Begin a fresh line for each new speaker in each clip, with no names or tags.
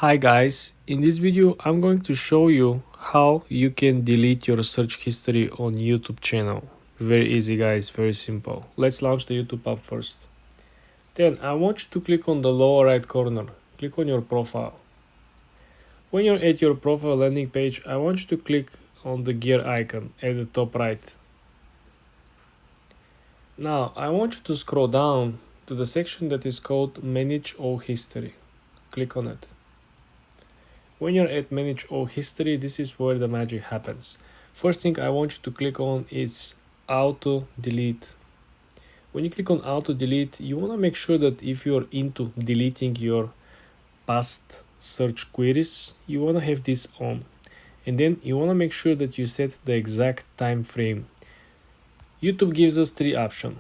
Hi guys, in this video I'm going to show you how you can delete your search history on YouTube channel. Very easy guys, very simple. Let's launch the YouTube app first. Then I want you to click on the lower right corner, click on your profile. When you're at your profile landing page, I want you to click on the gear icon at the top right. Now I want you to scroll down to the section that is called Manage All History. Click on it. When you're at Manage All History, this is where the magic happens. First thing I want you to click on is Auto Delete. When you click on Auto Delete, you want to make sure that if you're into deleting your past search queries, you want to have this on. And then you want to make sure that you set the exact time frame. YouTube gives us three options.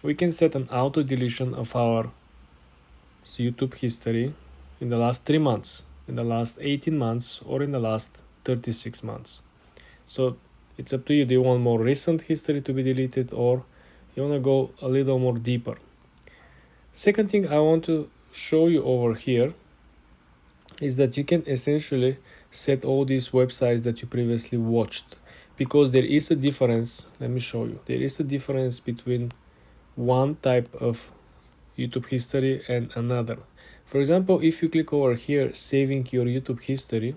We can set an auto deletion of our YouTube history in the last 3 months, in the last 18 months, or in the last 36 months. So it's up to you. Do you want more recent history to be deleted, or you want to go a little more deeper? Second thing I want to show you over here is that you can essentially set all these websites that you previously watched, because there is a difference. Let me show you. There is a difference between one type of YouTube history and another. For example, if you click over here, saving your YouTube history,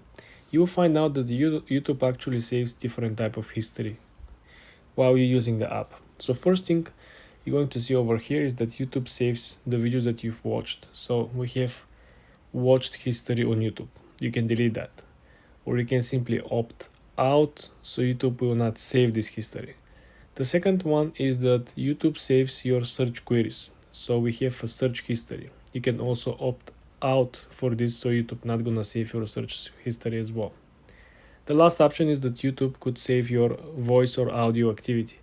you will find out that YouTube actually saves different type of history while you're using the app. So first thing you're going to see over here is that YouTube saves the videos that you've watched. So we have watched history on YouTube. You can delete that, or you can simply opt out so YouTube will not save this history. The second one is that YouTube saves your search queries. So we have a search history. You can also opt out for this, so YouTube not gonna save your search history as well. The last option is that YouTube could save your voice or audio activity,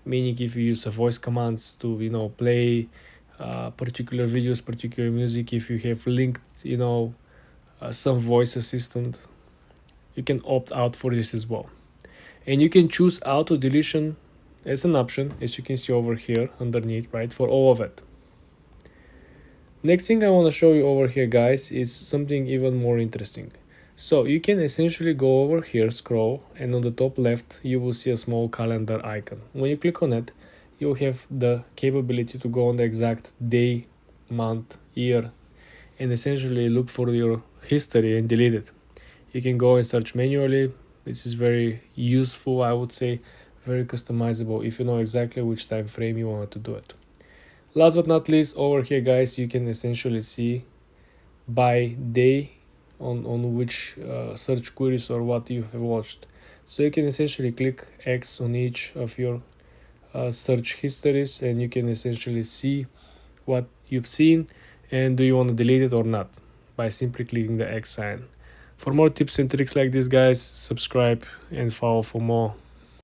meaning if you use a voice commands to play particular videos, particular music, if you have linked some voice assistant, you can opt out for this as well. And you can choose auto deletion as an option, as you can see over here underneath, right, for all of it. Next thing I want to show you over here, guys, is something even more interesting. So you can essentially go over here, scroll, and on the top left you will see a small calendar icon. When you click on it, you'll have the capability to go on the exact day, month, year, and essentially look for your history and delete it. You can go and search manually. This is very useful, I would say, very customizable if you know exactly which time frame you want to do it. Last but not least, over here, guys, you can essentially see by day on which search queries or what you have watched. So you can essentially click X on each of your search histories, and you can essentially see what you've seen and do you want to delete it or not by simply clicking the X sign. For more tips and tricks like this, guys, subscribe and follow for more.